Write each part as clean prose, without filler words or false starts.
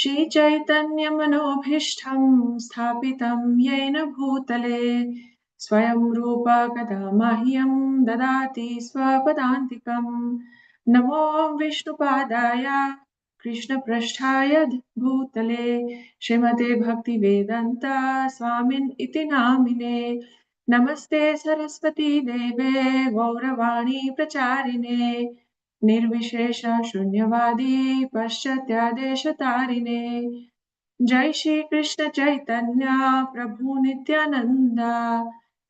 श्रीचैतन्यमनोभीष्टं स्थापितं येन भूतले स्वयं रूप कदा मह्यं ददाति स्वपदान्तिकम् नमो विष्णुपादाय कृष्णपृष्ठाय भूतले श्रीमते भक्तिवेदान्त स्वामिन् इति नामिने नमस्ते सरस्वती देवे गौरवाणी प्रचारिणे निर्विशेष शून्यवादी पाश्चात्यादेशतारिणे जय श्री कृष्ण चैतन्य प्रभु नित्यानंद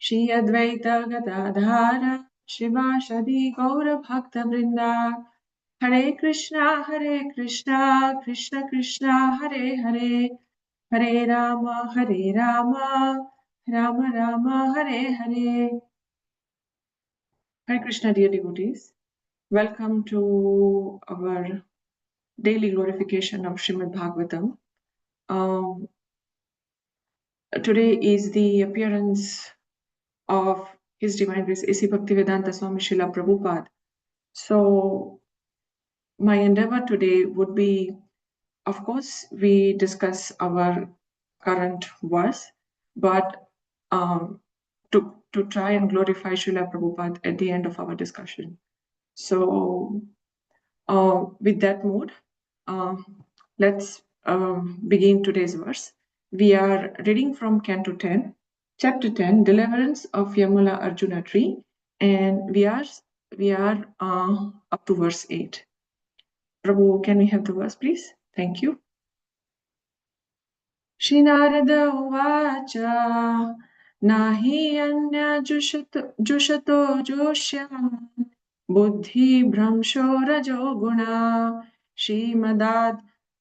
श्री अद्वैत गदाधार शिवासदि गौर भक्त वृंदा हरे Krishna Krishna Krishna Hare Hare Hare Ram Ram Ram Hare Hare. Hare Krishna, dear devotees. Welcome to our daily glorification of Srimad Bhagavatam. Today is the appearance of His Divine Grace A.C. Bhaktivedanta Swami Srila Prabhupada. So my endeavor today would be, of course, we discuss our current verse, but to try and glorify Srila Prabhupada at the end of our discussion. So with that mood, let's begin today's verse. We are reading from Canto 10, Chapter 10, Deliverance of Yamala-arjuna Tree, and we are up to verse 8. Prabhu, can we have the verse, please? Thank you. Shri Narada Uvacha Nahi Anya Jushato Joshyan Buddhi Bhramsho Rajo Guna Srimadad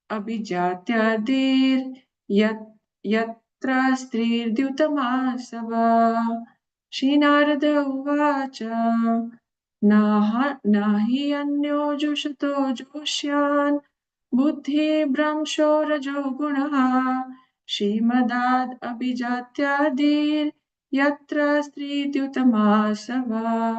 Abhijatyadir Yatra Strirdyutamasava. Shri Narada Uvacha Nahi Anyo Jushato Joshyan Buddhi Bhramsho Rajo Guna Srimadad Abhijatyadir Yatra Strirdyutamasava.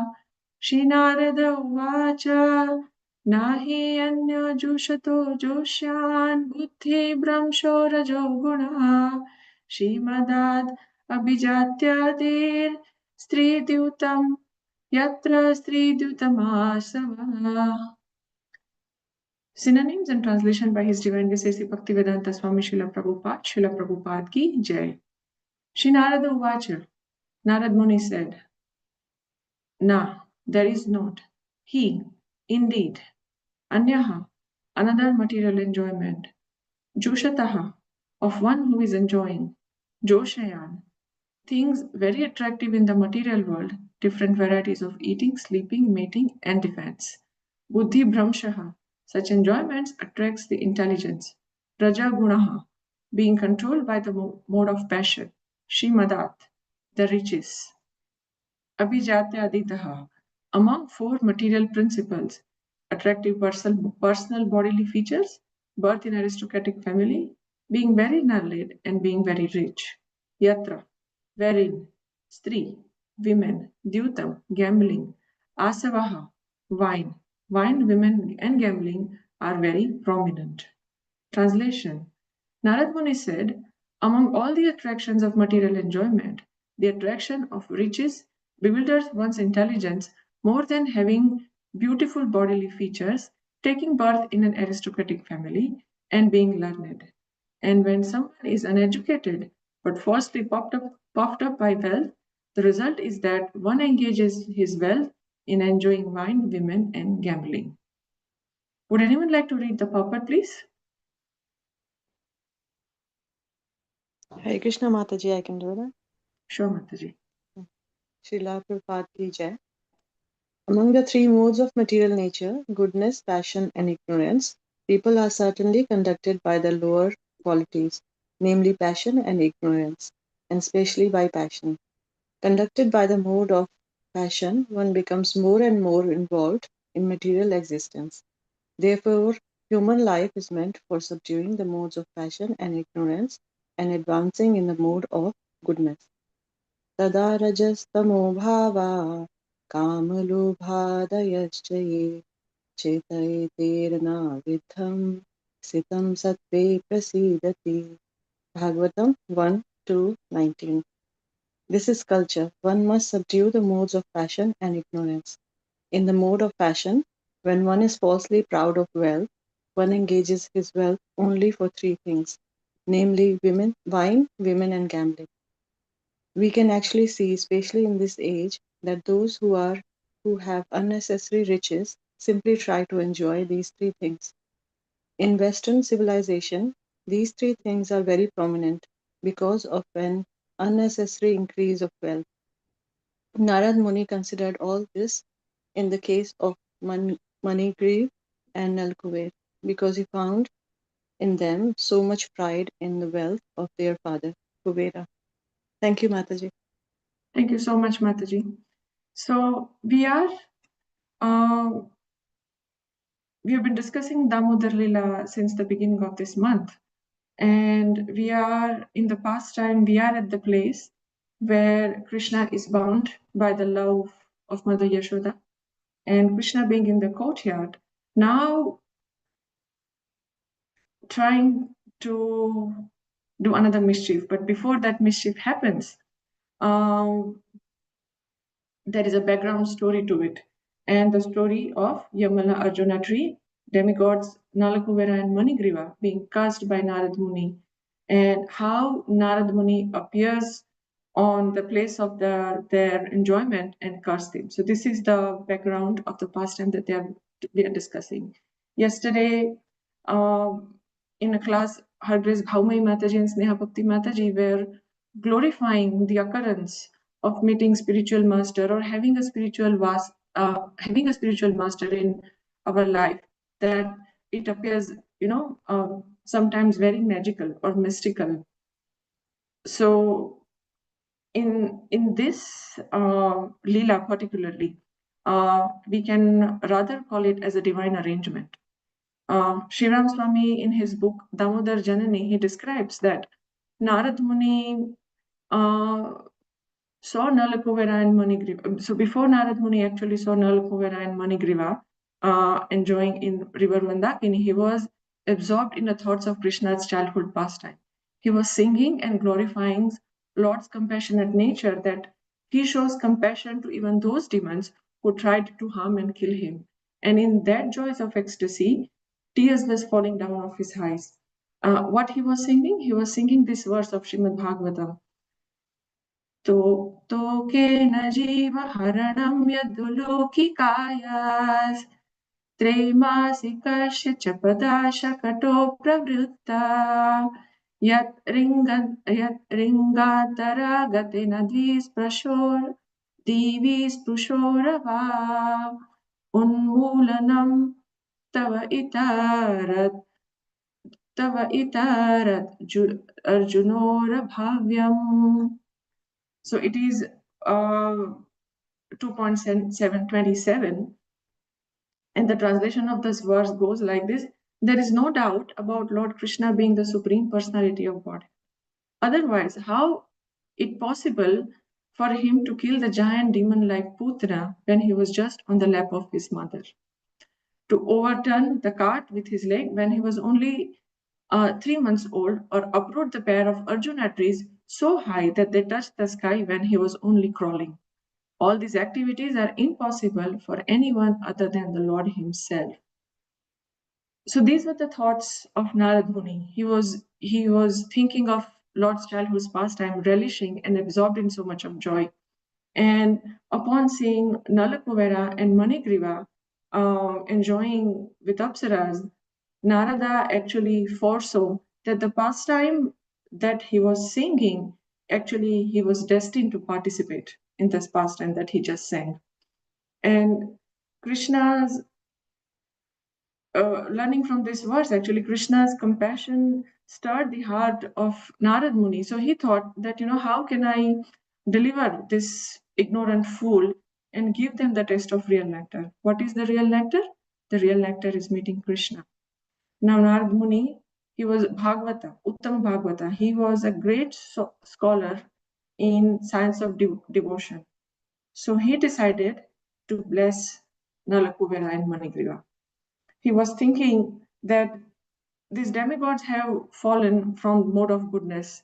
Shri Narada Uvacha Nahi Anya Jushato Joshyan Buddhi Bhramsho Rajo Guna Srimadad Abhijatyadir Stridhyutam Yatra Stridhyutamasava. Synonyms and translation by His Divine Grace A.C. Bhaktivedanta Swami Srila Prabhupada ki Jai. Shri Narada Uvacha, Narad Muni said, Na, there is not. He, indeed. Anyaha, another material enjoyment. Jushataha, of one who is enjoying. Joshayan, things very attractive in the material world, different varieties of eating, sleeping, mating, and defense. Buddhi Bhramshaha, such enjoyments attracts the intelligence. Raja Gunaha, being controlled by the mode of passion. Srimadat, the riches. Abhijatyaditaha, among four material principles, attractive personal bodily features, birth in aristocratic family, being very learned and being very rich. Yatra, wherein, stri, women, dyutam, gambling, asavaha, wine, women, and gambling are very prominent. Translation. Narad Muni said, among all the attractions of material enjoyment, the attraction of riches bewilders one's intelligence more than having beautiful bodily features, taking birth in an aristocratic family, and being learned. And when someone is uneducated but falsely puffed up by wealth, the result is that one engages his wealth in enjoying wine, women, and gambling. Would anyone like to read the purport, please? Hare Krishna Mataji, I can do that. Sure, Mataji. Srila Prabhupada ki Jai. Among the three modes of material nature, goodness, passion, and ignorance, people are certainly conducted by the lower qualities, namely passion and ignorance, and especially by passion. Conducted by the mode of passion, one becomes more and more involved in material existence. Therefore, human life is meant for subduing the modes of passion and ignorance and advancing in the mode of goodness. Tada rajastamo bhava kamalobhadayascha ye chetayeterna vidham sitam satve prasidati. Bhagavatam 1:2-19. This is culture. One must subdue the modes of passion and ignorance. In the mode of passion, when one is falsely proud of wealth, one engages his wealth only for three things, namely women, wine, women, and gambling. We can actually see, especially in this age, that those who have unnecessary riches simply try to enjoy these three things. In Western civilization, these three things are very prominent because of an unnecessary increase of wealth. Narad Muni considered all this in the case of Manigriv and Nalkuver because he found in them so much pride in the wealth of their father, Kuvera. Thank you, Mataji. Thank you so much, Mataji. So we have been discussing Damodar Lila since the beginning of this month. And we are in the past time, we are at the place where Krishna is bound by the love of Mother Yashoda. And Krishna being in the courtyard, now trying to do another mischief. But before that mischief happens, there is a background story to it. And the story of Yamala-arjuna Tree, demigods Nalakuvera and Manigriva being cursed by Narad Muni, and how Narad Muni appears on the place of their enjoyment and curse them. So this is the background of the pastime that we are discussing. Yesterday, in a class, Her Grace Bhaumai Mataji and Sneha Bhakti Mataji were glorifying the occurrence of meeting spiritual master or having a spiritual master in our life, that it appears, sometimes very magical or mystical. So in this Leela particularly, we can rather call it as a divine arrangement. Sri Ram Swami, in his book Damodar Janani, he describes that Narad Muni saw Nalakuvera and Manigriva. So before Narad Muni actually saw Nalakuvera and Manigriva enjoying in river Mandakini, he was absorbed in the thoughts of Krishna's childhood pastime. He was singing and glorifying Lord's compassionate nature, that he shows compassion to even those demons who tried to harm and kill him. And in that joys of ecstasy, tears was falling down off his eyes. What he was singing? He was singing this verse of Srimad Bhagavatam. Token jiva haranam yadulokikayas Traimasikasya chapadasha kato pravritta Yat ringataragatina divis prashorava Unmulanam tava itarat arjunora bhavyam. So it is 2.727, and the translation of this verse goes like this: there is no doubt about Lord Krishna being the supreme personality of God. Otherwise, how it possible for him to kill the giant demon like Putra when he was just on the lap of his mother? To overturn the cart with his leg when he was only 3 months old, or uproot the pair of Arjuna trees so high that they touched the sky when he was only crawling. All these activities are impossible for anyone other than the Lord himself. So these were the thoughts of Narad Muni. He was thinking of Lord's childhood's pastime, relishing and absorbed in so much of joy. And upon seeing Nalakuvera and Manigriva enjoying with Apsaras, Narada actually foresaw that the pastime that he was singing, actually he was destined to participate in this pastime that he just sang. And Krishna's learning from this verse, actually Krishna's compassion stirred the heart of Narad Muni. So he thought that, how can I deliver this ignorant fool and give them the taste of real nectar? What is the real nectar? The real nectar is meeting Krishna. Now Narad Muni, he was Bhagavata, Uttama Bhagavata. He was a great scholar in science of devotion. So he decided to bless Nalakuvera and Manigriva. He was thinking that these demigods have fallen from mode of goodness.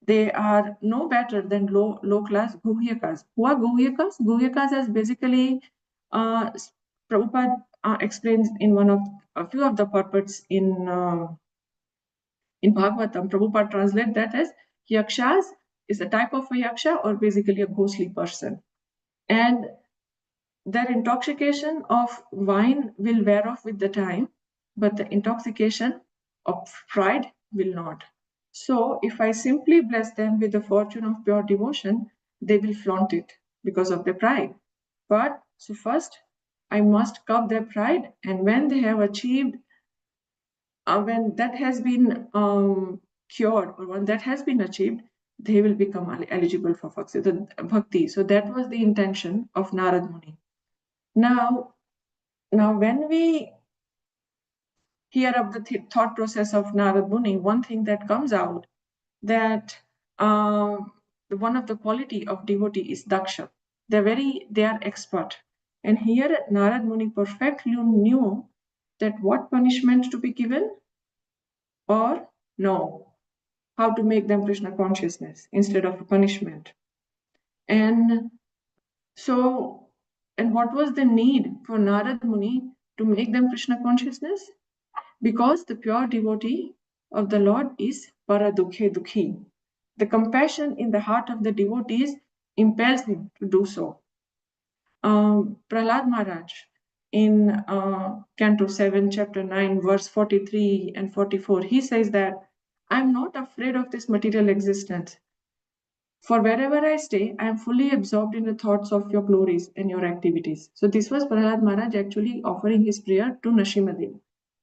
They are no better than low class guhyakas. Who are guhyakas? Guhyakas is basically Prabhupada explains in a few of the purports in Bhagavatam. Prabhupada translates that as yakshas is a type of a yaksha, or basically a ghostly person. And their intoxication of wine will wear off with the time, but the intoxication of pride will not. So if I simply bless them with the fortune of pure devotion, they will flaunt it because of their pride. But so first, I must curb their pride, and when they have achieved, when that has been cured, or when that has been achieved, they will become eligible for bhakti. So that was the intention of Narad Muni. Now when we hear of the thought process of Narad Muni, one thing that comes out that one of the quality of devotee is daksha. They are expert. And here Narad Muni perfectly knew that what punishment to be given or no, how to make them Krishna consciousness instead of a punishment. And so, and what was the need for Narad Muni to make them Krishna consciousness? Because the pure devotee of the Lord is para dukhe dukhi. The compassion in the heart of the devotees impels him to do so. Prahlad Maharaj in Canto 7, Chapter 9, verse 43 and 44, he says that, I'm not afraid of this material existence. For wherever I stay, I am fully absorbed in the thoughts of your glories and your activities. So this was Prahlad Maharaj actually offering his prayer to Nrsimhadev.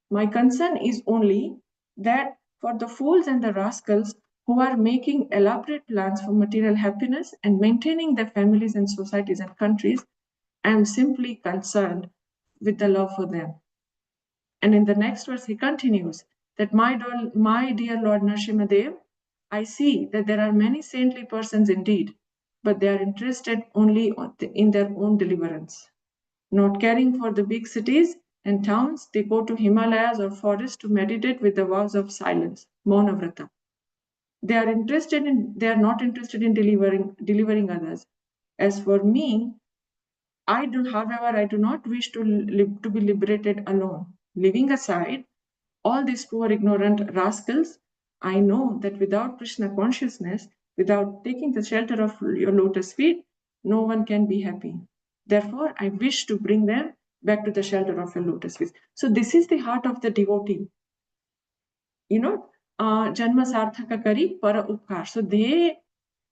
My concern is only that for the fools and the rascals who are making elaborate plans for material happiness and maintaining their families and societies and countries, I am simply concerned with the love for them. And in the next verse, he continues that my dear Lord Nrsimhadev, I see that there are many saintly persons indeed, but they are interested only in their own deliverance. Not caring for the big cities and towns, they go to Himalayas or forests to meditate with the vows of silence, Mauna Vrata. They are not interested in delivering others. As for me, however, I do not wish to be liberated alone. Leaving aside all these poor ignorant rascals, I know that without Krishna consciousness, without taking the shelter of your lotus feet, no one can be happy. Therefore, I wish to bring them back to the shelter of your lotus feet. So this is the heart of the devotee. Janma sarthaka kari para upkar. So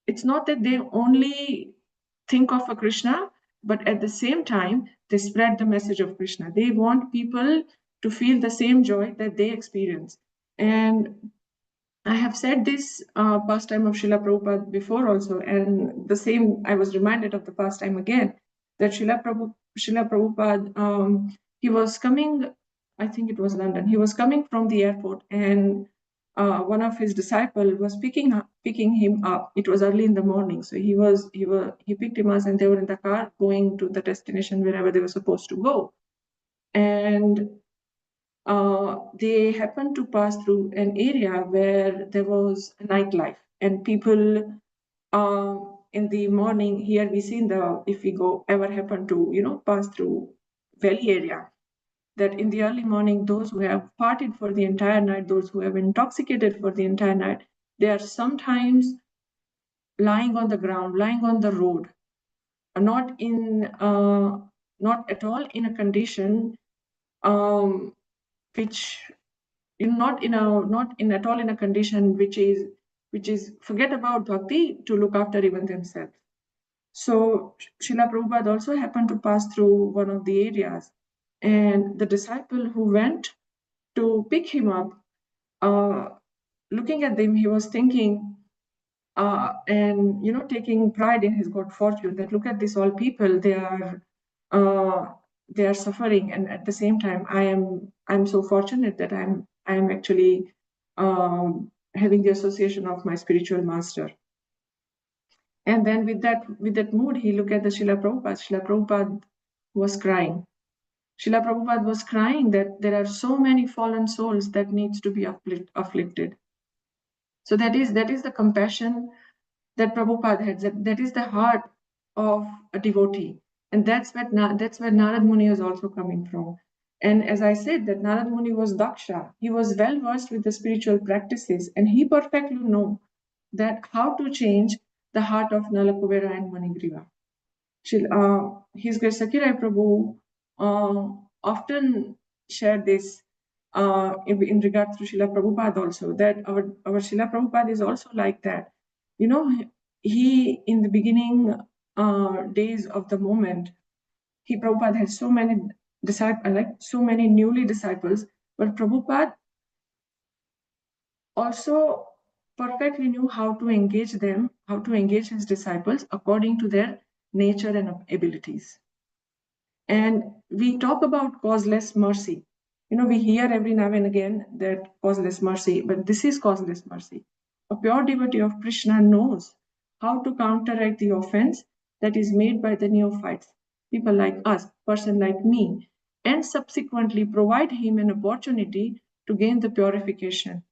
it's not that they only think of a Krishna, but at the same time, they spread the message of Krishna. They want people to feel the same joy that they experience. And I have said this pastime of Srila Prabhupada before also, and the same, I was reminded of the pastime again, that Srila Prabhupada, he was coming, I think it was London, he was coming from the airport, and one of his disciples was picking him up. It was early in the morning, so he picked him up, and they were in the car going to the destination wherever they were supposed to go. And they happened to pass through an area where there was a nightlife, and people in the morning, here we see if we ever happen to pass through valley area, that in the early morning, those who have partied for the entire night, those who have intoxicated for the entire night, they are sometimes lying on the ground, lying on the road, not at all in a condition which not at all in a condition which is forget about bhakti to look after even themselves. So Srila Prabhupada also happened to pass through one of the areas, and the disciple who went to pick him up, looking at them, he was thinking and taking pride in his good fortune, that look at these all people, they are suffering, and at the same time I'm so fortunate that I'm actually having the association of my spiritual master. And then with that mood, he looked at the Srila Prabhupada. Srila Prabhupada was crying. Srila Prabhupada was crying that there are so many fallen souls that needs to be afflicted. So that is the compassion that Prabhupada had. That is the heart of a devotee, and that's where Narad Muni is also coming from. And as I said, that Narad Muni was Daksha. He was well versed with the spiritual practices, and he perfectly knew that how to change the heart of Nalakuvera and Manigriva. His Grace Sakirai Prabhu often shared this in regard to Srila Prabhupada also, that our Srila Prabhupada is also like that. You know, he in the beginning days of the moment, Prabhupada had so many disciples, like so many newly disciples, but Prabhupada also perfectly knew how to engage them, how to engage his disciples according to their nature and abilities. And we talk about causeless mercy. You know, we hear every now and again that causeless mercy, but this is causeless mercy. A pure devotee of Krishna knows how to counteract the offense that is made by the neophytes, people like us, person like me, and subsequently provide him an opportunity to gain the purification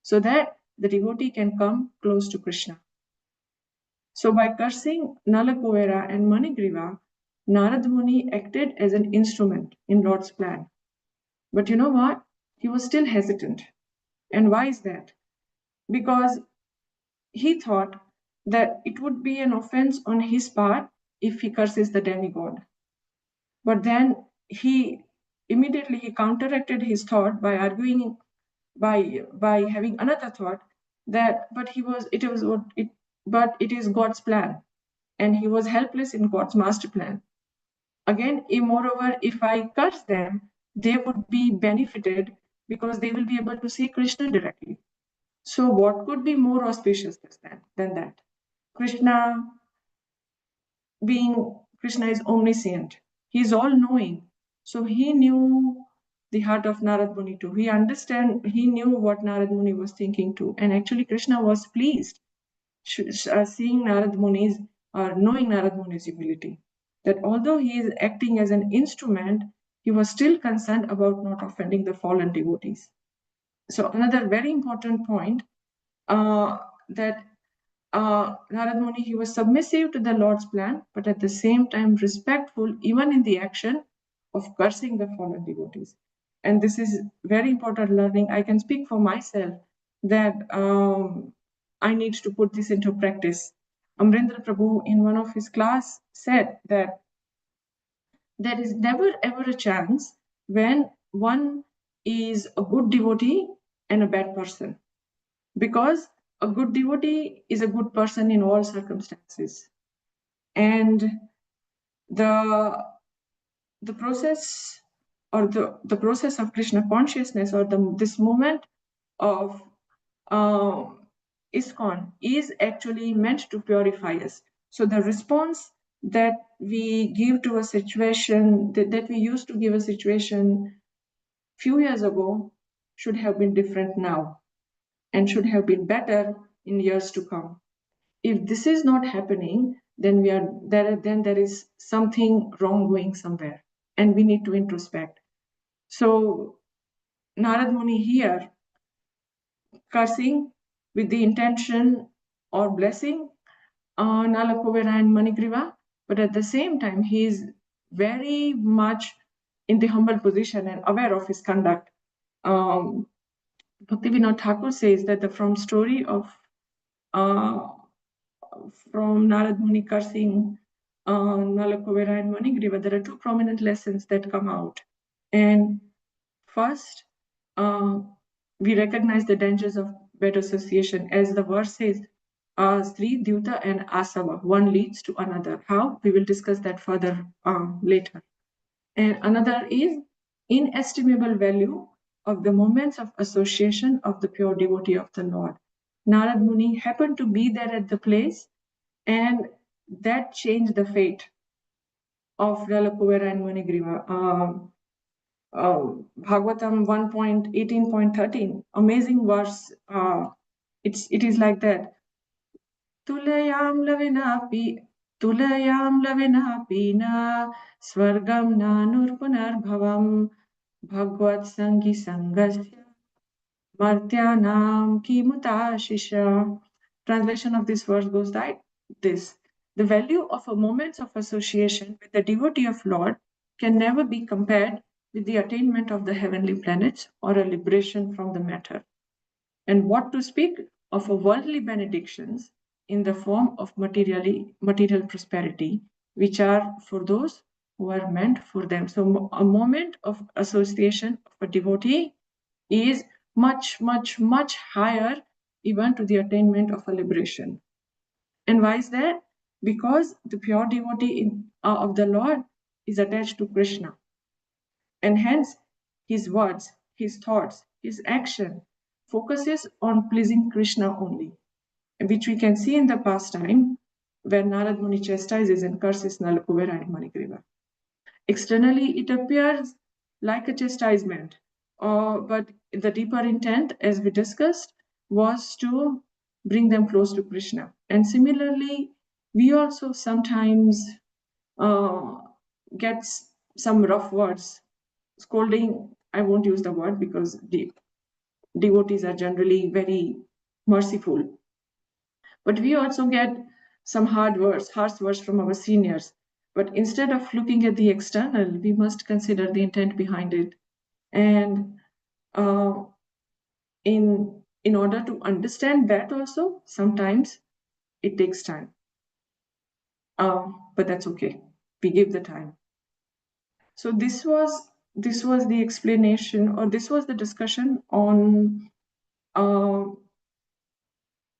so that the devotee can come close to Krishna. So by cursing Nalakuvera and Manigriva, Narad Muni acted as an instrument in Lord's plan. But you know what? He was still hesitant. And why is that? Because he thought that it would be an offense on his part if he curses the demigod. But then he immediately counteracted his thought by arguing, by having another thought that but it is God's plan, and he was helpless in God's master plan. Again, moreover, if I curse them, they would be benefited because they will be able to see Krishna directly. So what could be more auspicious than that? Krishna is omniscient. He is all-knowing. So he knew the heart of Narad Muni too. He knew what Narad Muni was thinking too. And actually Krishna was pleased seeing Narad Muni's, or knowing Narad Muni's humility. That although he is acting as an instrument, he was still concerned about not offending the fallen devotees. So another very important point, that Narad Muni, he was submissive to the Lord's plan, but at the same time respectful even in the action of cursing the fallen devotees. And this is very important learning. I can speak for myself that I need to put this into practice. Amrendra Prabhu in one of his class said that there is never ever a chance when one is a good devotee and a bad person, because a good devotee is a good person in all circumstances. And the process, or the process of Krishna consciousness, or this moment of ISKCON is actually meant to purify us. So the response that we give to a situation, that we used to give a situation few years ago, should have been different now, and should have been better in years to come. If this is not happening, then there is something wrong going somewhere, and we need to introspect. So Narad Muni here, cursing with the intention or blessing Nalakuvera and Manigriva, but at the same time he is very much in the humble position and aware of his conduct. Bhaktivinoda Thakur says that from story of from Narad Muni cursing Nalakuvera and Manigriva, there are two prominent lessons that come out. And first, we recognize the dangers of bad association. As the verse says, Sri, Dyuta, and Asava, one leads to another. How? We will discuss that further later. And another is inestimable value of the moments of association of the pure devotee of the Lord. Narad Muni happened to be there at the place, and that changed the fate of Nalakuvera and Manigriva. Bhagavatam 1.18.13, amazing verse. It is like that. Tulayam lavinapi Tulayam lavena pina swargam nanurpunarbhavam bhagavad sangi sangasya martyanam kimutashisha. Translation of this verse goes like this. The value of a moment of association with the devotee of Lord can never be compared with the attainment of the heavenly planets or a liberation from the matter. And what to speak of a worldly benedictions in the form of material prosperity, which are for those who are meant for them. So a moment of association of a devotee is much, much, much higher even to the attainment of a liberation. And why is that? Because the pure devotee of the Lord is attached to Krishna. And hence, his words, his thoughts, his action focuses on pleasing Krishna only, which we can see in the pastime where Narad Muni chastises and curses Nalakuvera and Manigriva. Externally, it appears like a chastisement, but the deeper intent, as we discussed, was to bring them close to Krishna. And similarly, we also sometimes get some rough words. Scolding, I won't use the word because the devotees are generally very merciful. But we also get some harsh words from our seniors. But instead of looking at the external, we must consider the intent behind it. And in order to understand that also, sometimes it takes time. But that's okay. We give the time. So this was the explanation, or this was the discussion on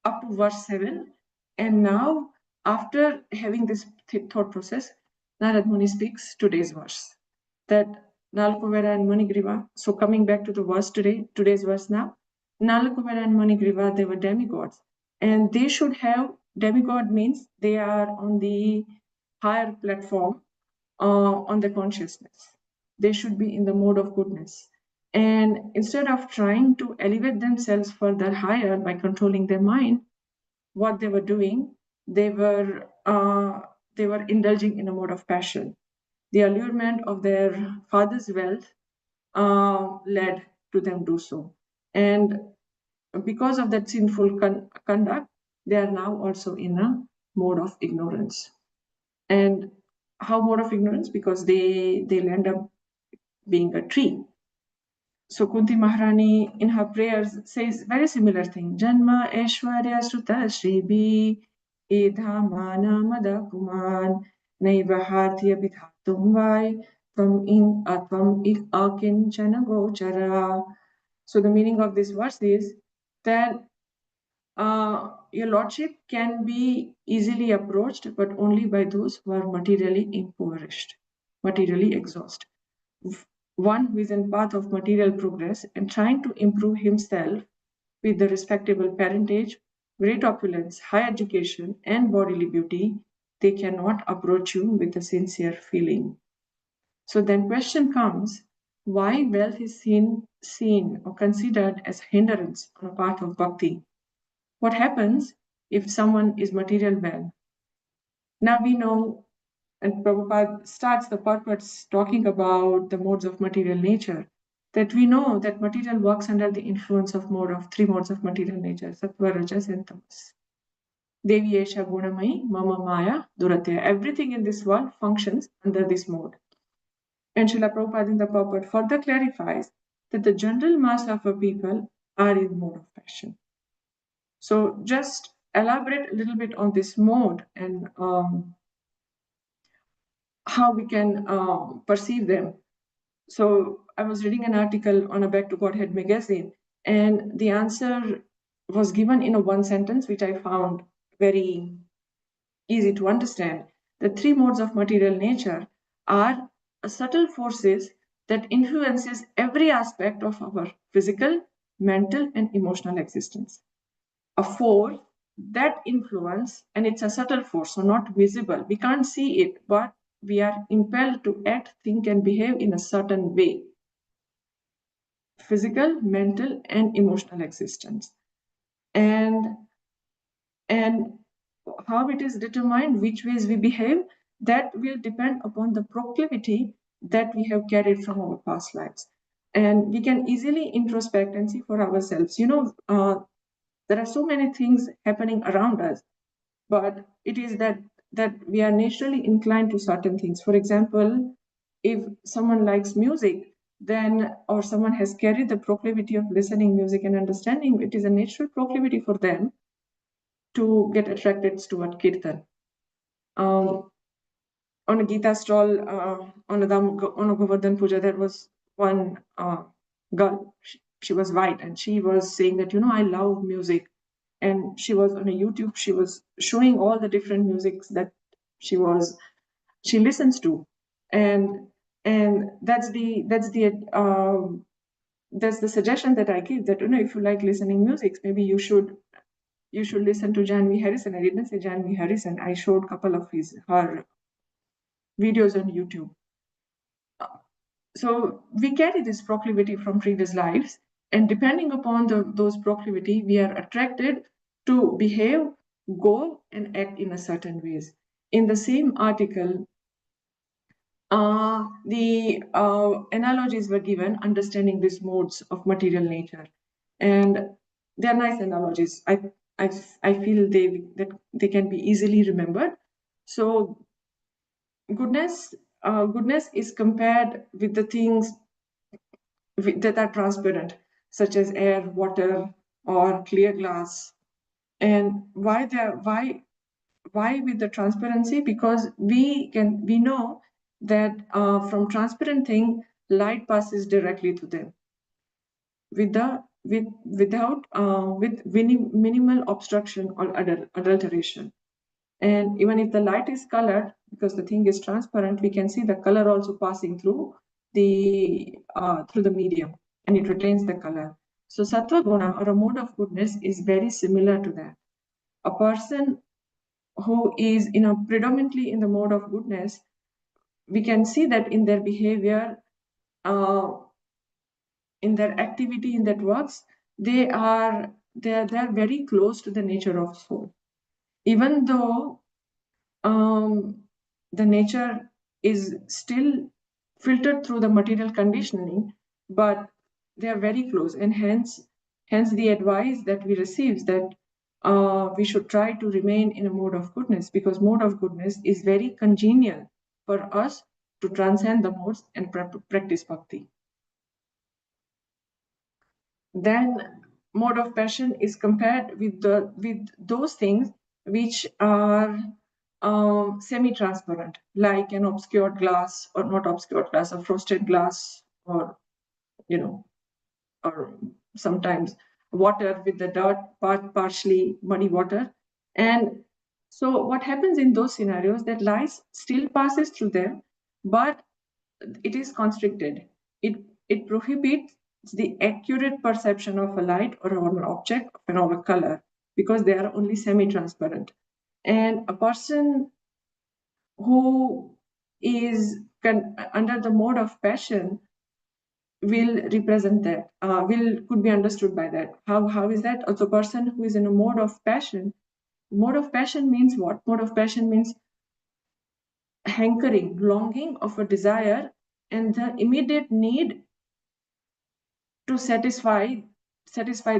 up to verse 7. And now, after having this thought process, Narad Muni speaks today's verse. That Nalakuvera and Manigriva, so coming back to the verse today's verse now, Nalakuvera and Manigriva, they were demigods. And they should have, demigod means they are on the higher platform on the consciousness. They should be in the mode of goodness. And instead of trying to elevate themselves further higher by controlling their mind, what they were doing, they were indulging in a mode of passion. The allurement of their father's wealth led to them do so. And because of that sinful conduct, they are now also in a mode of ignorance. And how mode of ignorance? Because they'll end up being a tree. So Kunti Maharani in her prayers says very similar thing. Janma Aishwarya Sruta Shribi Idhamana Madakuman Naiva Hartya Bidhatum Vai Tvam Ik Akin Gochara. So the meaning of this verse is that your lordship can be easily approached, but only by those who are materially impoverished, materially exhausted. One who is in path of material progress and trying to improve himself with the respectable parentage, great opulence, high education, and bodily beauty, they cannot approach you with a sincere feeling. So then question comes, why wealth is seen or considered as hindrance on a path of bhakti? What happens if someone is material well? Now we know, and Prabhupada starts the purpose talking about the modes of material nature, that we know that material works under the influence of three modes of material nature, sattva, rajas, and tamas. Devi Esha Gunamai, Mama Maya, Duratya. Everything in this world functions under this mode. And Srila Prabhupada in the purport further clarifies that the general mass of our people are in mode of passion. So just elaborate a little bit on this mode and how we can perceive them. So I was reading an article on a Back to Godhead magazine, and the answer was given in a one sentence, which I found very easy to understand. The three modes of material nature are subtle forces that influences every aspect of our physical, mental, and emotional existence. A force that influence, and it's a subtle force, so not visible. We can't see it, but we are impelled to act, think, and behave in a certain way. Physical, mental, and emotional existence. And how it is determined, which ways we behave, that will depend upon the proclivity that we have carried from our past lives. And we can easily introspect and see for ourselves. There are so many things happening around us, but it is that we are naturally inclined to certain things. For example, if someone likes music, then, or someone has carried the proclivity of listening music and understanding, it is a natural proclivity for them to get attracted toward kirtan. On a Gita stall, on a Govardhan Puja, there was one girl. She was white, and she was saying that, I love music. And she was on a YouTube. She was showing all the different musics that she listens to, and that's the suggestion that I give. That if you like listening music, maybe you should listen to Janvi Harrison. I didn't say Janvi Harrison. I showed a couple of her videos on YouTube. So we carry this proclivity from previous lives, and depending upon those proclivity, we are attracted to behave, go, and act in a certain ways. In the same article, the analogies were given understanding these modes of material nature, and they are nice analogies. I feel that they can be easily remembered. So goodness is compared with the things that are transparent, such as air, water, or clear glass. And why with the transparency? Because we know that from transparent thing, light passes directly to them with minimal obstruction or adulteration. And even if the light is colored, because the thing is transparent, we can see the color also passing through the medium, and it retains the color. So sattva guna, or a mode of goodness, is very similar to that. A person who is predominantly in the mode of goodness, we can see that in their behavior, in their activity, in that works, they are very close to the nature of soul, even though the nature is still filtered through the material conditioning, but they are very close, and hence the advice that we receive that we should try to remain in a mode of goodness, because mode of goodness is very congenial for us to transcend the modes and practice bhakti. Then mode of passion is compared with those things which are semi-transparent, like an obscured glass, or not obscured glass, a frosted glass, or or sometimes water with the dirt, partially muddy water. And so what happens in those scenarios, that light still passes through them, but it is constricted. It prohibits the accurate perception of a light or an object of a color, because they are only semi-transparent. And a person who is under the mode of passion will represent that, could be understood by that. How is that? Also, a person who is in a mode of passion means what? Mode of passion means hankering, longing of a desire, and the immediate need to satisfy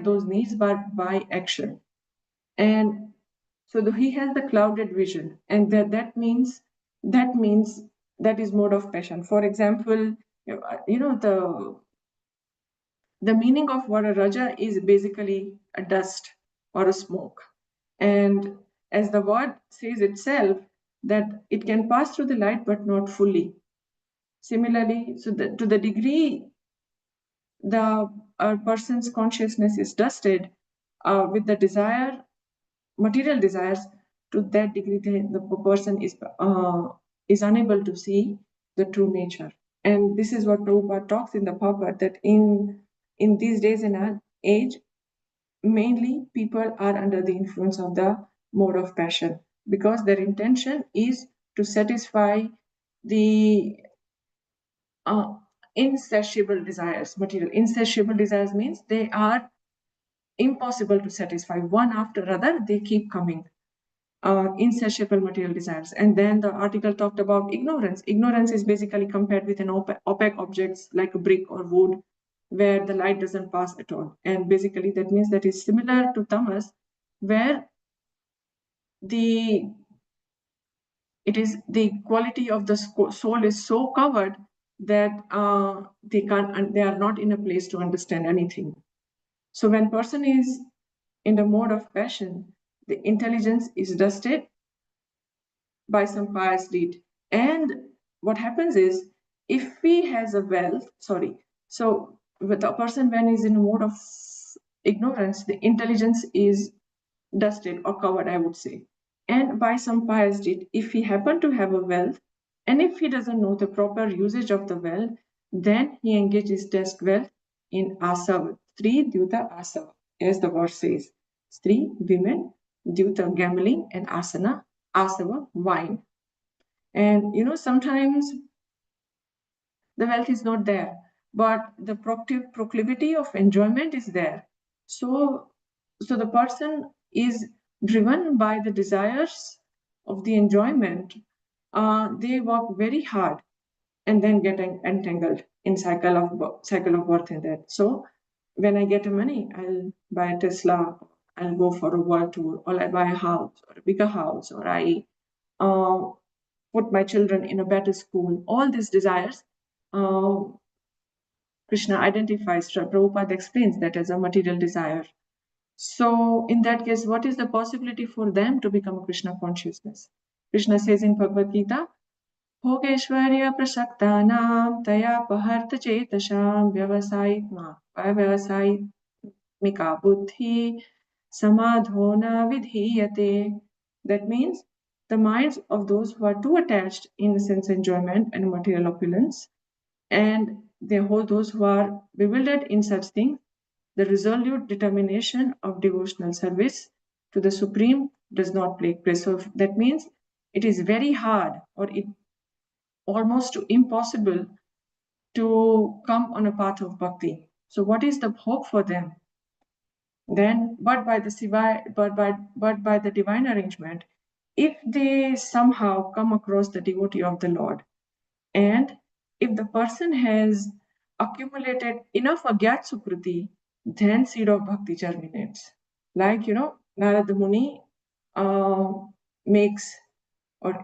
those needs by action. And so he has the clouded vision, and that means that is mode of passion. For example, the meaning of word raja is basically a dust or a smoke, and as the word says itself, that it can pass through the light but not fully. Similarly, so to the degree the person's consciousness is dusted with the desire, material desires, to that degree the person is unable to see the true nature. And this is what Prabhupada talks in the Bhagavad, that in these days and age, mainly people are under the influence of the mode of passion, because their intention is to satisfy the insatiable desires. Material insatiable desires means they are impossible to satisfy. One after other, they keep coming. insatiable material desires. And then the article talked about ignorance. Ignorance is basically compared with an opaque objects like a brick or wood, where the light doesn't pass at all. And basically that means that is similar to tamas, where the quality of the soul is so covered that they are not in a place to understand anything. So when person is in the mode of passion, the intelligence is dusted by some pious deed. And what happens is, if he has a wealth, so with a person when he's in a mode of ignorance, the intelligence is dusted or covered, I would say. And by some pious deed, if he happen to have a wealth, and if he doesn't know the proper usage of the wealth, then he engages this wealth in asava, Sri Dyuta asava, as the word says. Sri, women, Dyuta, gambling, and asana, asava, wine. And sometimes the wealth is not there, but the proclivity of enjoyment is there. So the person is driven by the desires of the enjoyment. They work very hard and then get entangled in cycle of birth and death. So when I get money, I'll buy a Tesla, I'll go for a world tour, or I buy a house or a bigger house, or I put my children in a better school. All these desires, Krishna identifies, Prabhupada explains that as a material desire. So in that case, what is the possibility for them to become a Krishna consciousness? Krishna says in Bhagavad Gita, Bhogeshwarya prasaktanam taya paharta cetasham vyavasayitmika buddhi samadhona vidhiyate. That means the minds of those who are too attached in sense enjoyment and material opulence, and those who are bewildered in such things, the resolute determination of devotional service to the Supreme does not take place. So that means it is very hard, or it almost impossible, to come on a path of bhakti. So what is the hope for them? Then, but by the divine arrangement, if they somehow come across the devotee of the Lord, and if the person has accumulated enough agyat sukriti, then seed of bhakti germinates. Like, Narada Muni makes or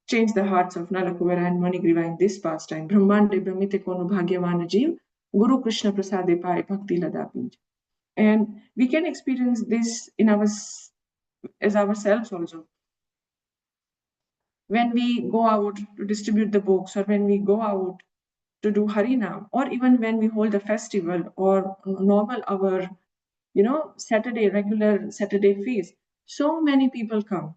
change the hearts of Nalakuvara and Manigriva in this pastime. Brahmande Brahmite Kono Bhagyavana Jeev, Guru Krishna Prasade Pai Bhakti Lada Pinj. And we can experience this in as ourselves also. When we go out to distribute the books, or when we go out to do Harinam, or even when we hold a festival or normal our regular Saturday feast, so many people come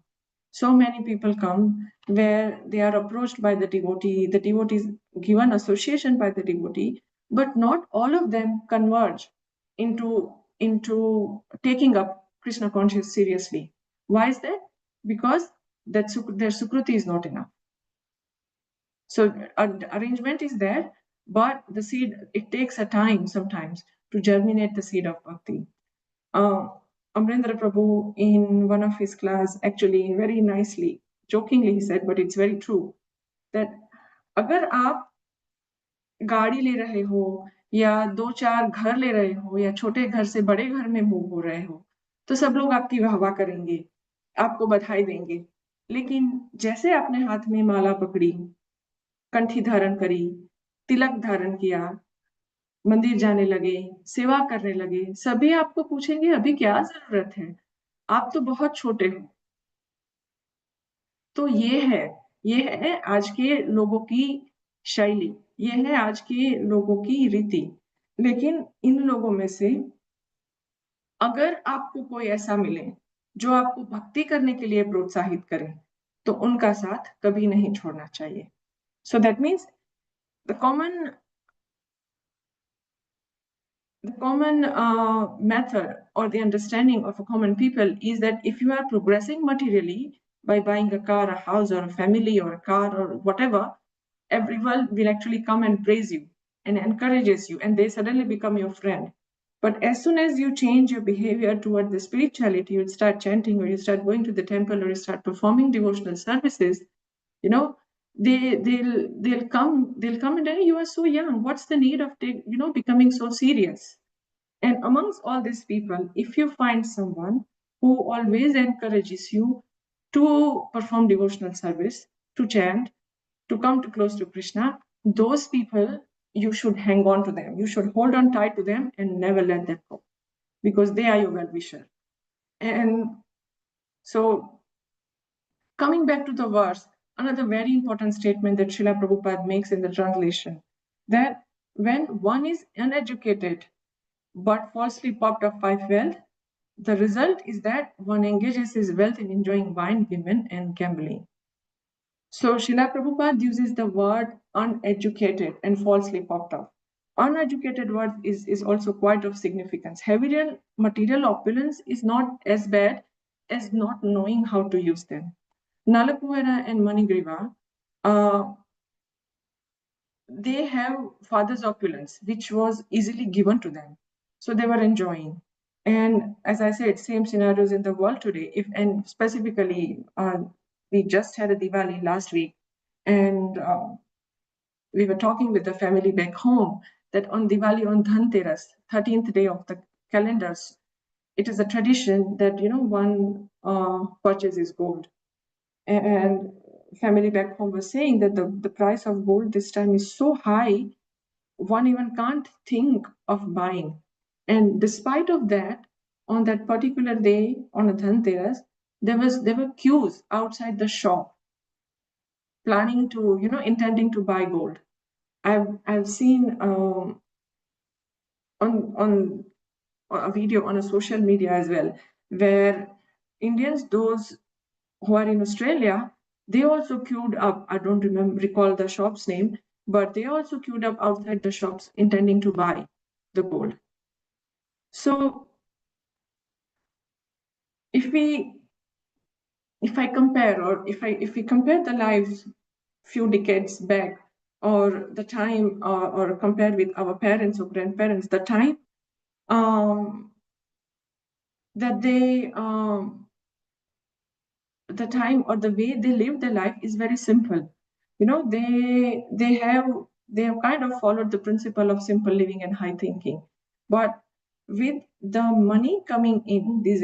where they are approached by the devotee is given association by the devotee, but not all of them converge into taking up Krishna consciousness seriously. Why is that? Because their sukruti is not enough. So arrangement is there, but the seed, it takes a time sometimes to germinate the seed of bhakti. Amrendra Prabhu, in one of his class, actually very nicely, jokingly he said, but it's very true, that अगर आप गाड़ी ले रहे हो या 2-4 घर ले रहे हो या छोटे घर से बड़े घर में मूव हो रहे हो, तो सब लोग आपकी वाहवा करेंगे, आपको बधाई देंगे। लेकिन जैसे आपने हाथ में माला पकड़ी, कंठी धारण करी, तिलक धारण किया, मंदिर जाने लगे, सेवा करने लगे, सभी आपको पूछेंगे अभी क्या जरूरत है, आप तो बहुत छोटे हो। तो ये है आज के लोगों की शैली, ये है आज के लोगों की रीति। लेकिन इन लोगों में से अगर आपको कोई ऐसा मिले जो आपको भक्ति करने के लिए प्रोत्साहित करे, तो उनका साथ कभी नहीं छोड़ना चाहिए। So that means the common method or the understanding of a common people is that if you are progressing materially by buying a car, a house, or a family, or a car, or whatever, everyone will actually come and praise you and encourages you, and they suddenly become your friend. But as soon as you change your behavior toward the spirituality, you start chanting, or you start going to the temple, or you start performing devotional services, they'll come and tell you, you are so young. What's the need of becoming so serious? And amongst all these people, if you find someone who always encourages you to perform devotional service, to chant, to come to close to Krishna, those people, you should hang on to them. You should hold on tight to them and never let them go, because they are your well-wisher. And so, coming back to the verse, another very important statement that Srila Prabhupada makes in the translation, that when one is uneducated but falsely puffed up by wealth, the result is that one engages his wealth in enjoying wine, women, and gambling. So Srila Prabhupada uses the word uneducated and falsely puffed up. Uneducated word is also quite of significance. Heavy material opulence is not as bad as not knowing how to use them. Nalakuhara and Manigriva, they have father's opulence, which was easily given to them. So they were enjoying. And as I said, same scenarios in the world today. And specifically, we just had a Diwali last week, and we were talking with the family back home that on Diwali, on Dhanteras, 13th day of the calendars, it is a tradition that one purchases gold. And family back home was saying that the price of gold this time is so high, one even can't think of buying. And despite of that, on that particular day, on a Dhanteras, there were queues outside the shop, planning to, intending to buy gold. I've seen on a video on a social media as well, where Indians, those who are in Australia, they also queued up. I don't recall the shop's name, but they also queued up outside the shops intending to buy the gold. So if I compare, or if we compare the lives few decades back, or the time, or compare with our parents or grandparents, the time that the time or the way they live their life is very simple. They have kind of followed the principle of simple living and high thinking. But with the money coming in this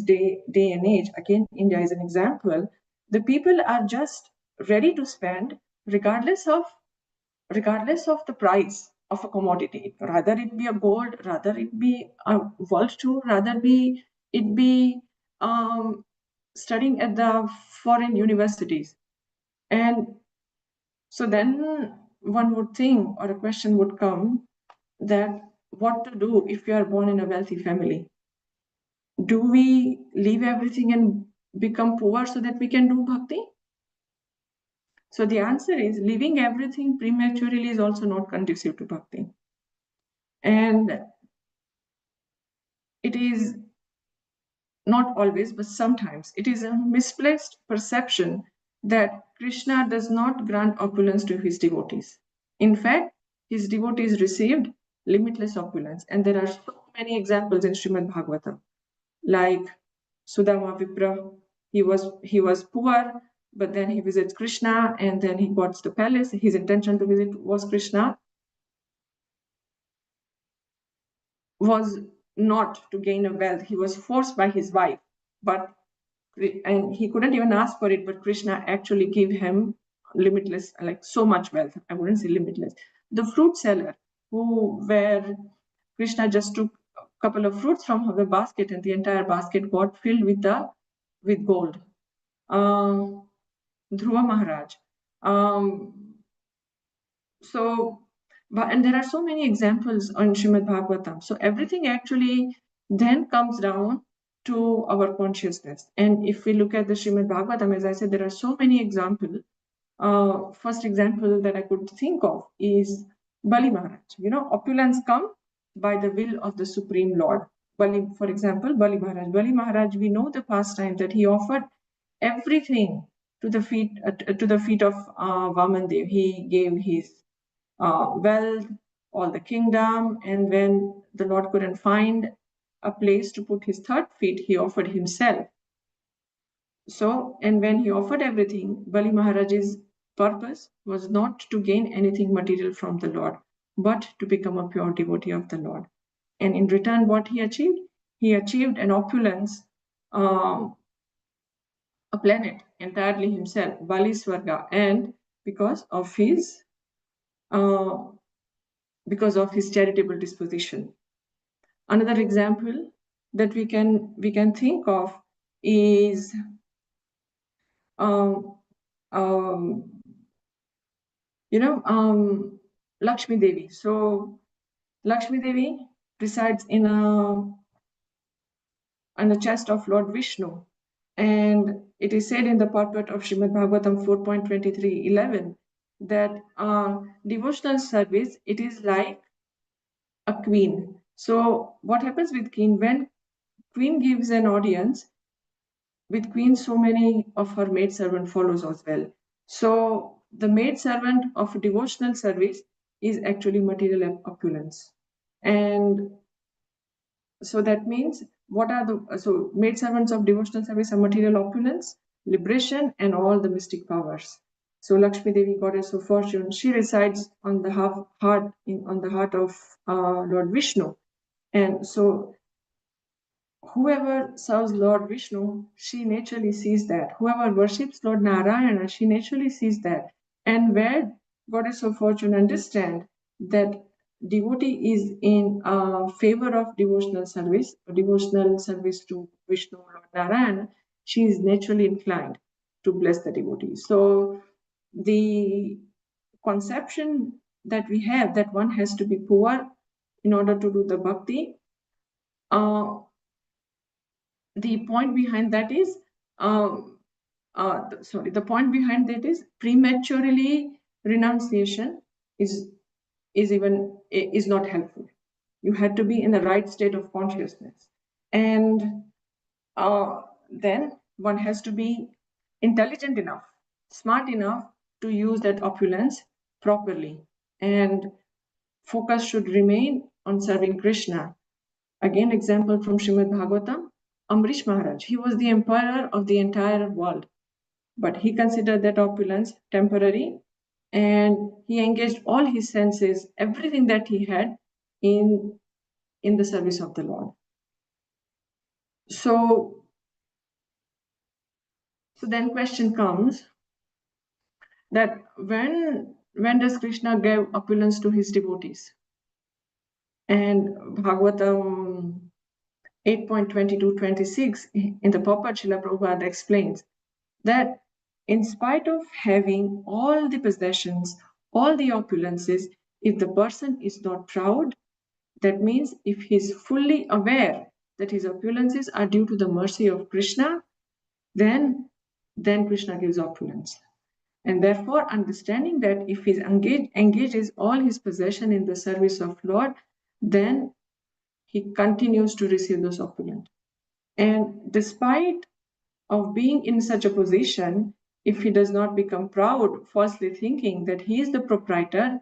day and age, again, India is an example, the people are just ready to spend regardless of the price of a commodity, rather it be a gold, rather it be a world tour, rather it be studying at the foreign universities. And so then one would think, or a question would come, that what to do if you are born in a wealthy family? Do we leave everything and become poor so that we can do bhakti? So the answer is, leaving everything prematurely is also not conducive to bhakti. And it is not always, but sometimes, it is a misplaced perception that Krishna does not grant opulence to his devotees. In fact, his devotees received limitless opulence. And there are so many examples in Srimad Bhagavatam. Like Sudama Vipra, he was poor, but then he visits Krishna, and then he got the palace. His intention to visit was Krishna, was not to gain a wealth. He was forced by his wife, and he couldn't even ask for it, but Krishna actually gave him limitless, like so much wealth. I wouldn't say limitless. The fruit seller, where Krishna just took a couple of fruits from the basket, and the entire basket got filled with gold. Dhruva Maharaj. And there are so many examples on Srimad Bhagavatam. So everything actually then comes down to our consciousness. And if we look at the Srimad Bhagavatam, as I said, there are so many examples. First example that I could think of is Bali Maharaj. Opulence come by the will of the Supreme Lord. Bali, for example, Bali Maharaj. Bali Maharaj, we know the pastime that he offered everything to the feet of Vaman Dev. He gave his wealth, all the kingdom, and when the Lord couldn't find a place to put his third feet, he offered himself. So, and when he offered everything, Bali Maharaj's purpose was not to gain anything material from the Lord, but to become a pure devotee of the Lord. And in return, what he achieved? He achieved an opulence, a planet entirely himself, Bali Swarga, and because of his charitable disposition. Another example that we can think of is Lakshmi Devi. So Lakshmi Devi resides in a chest of Lord Vishnu, and it is said in the purport of Srimad Bhagavatam 4.23:11 that devotional service, it is like a queen. So what happens with queen? When queen gives an audience, with queen so many of her maidservant follows as well. So the maidservant of devotional service is actually material opulence. And so that means maidservants of devotional service are material opulence, liberation, and all the mystic powers. So Lakshmi Devi, goddess of fortune, she resides on the heart of Lord Vishnu. And so whoever serves Lord Vishnu, she naturally sees that. Whoever worships Lord Narayana, she naturally sees that. And where goddess of fortune understand that devotee is in favor of devotional service to Vishnu, Lord Narayana, she is naturally inclined to bless the devotee. So the conception that we have that one has to be poor in order to do the bhakti, the point behind that is prematurely renunciation is not helpful. You had to be in the right state of consciousness, and then one has to be intelligent enough, smart enough to use that opulence properly, and focus should remain on serving Krishna. Again, example from Srimad Bhagavatam, Amrish Maharaj, he was the emperor of the entire world, but he considered that opulence temporary, and he engaged all his senses, everything that he had, in the service of the Lord. So then question comes that when does Krishna give opulence to his devotees? And Bhagavatam 8.22-26 in the purport, Srila Prabhupada explains that in spite of having all the possessions, all the opulences, if the person is not proud, that means if he is fully aware that his opulences are due to the mercy of Krishna, then Krishna gives opulence. And therefore, understanding that if he engages all his possession in the service of Lord, then he continues to receive those opulence. And despite of being in such a position, if he does not become proud, falsely thinking that he is the proprietor,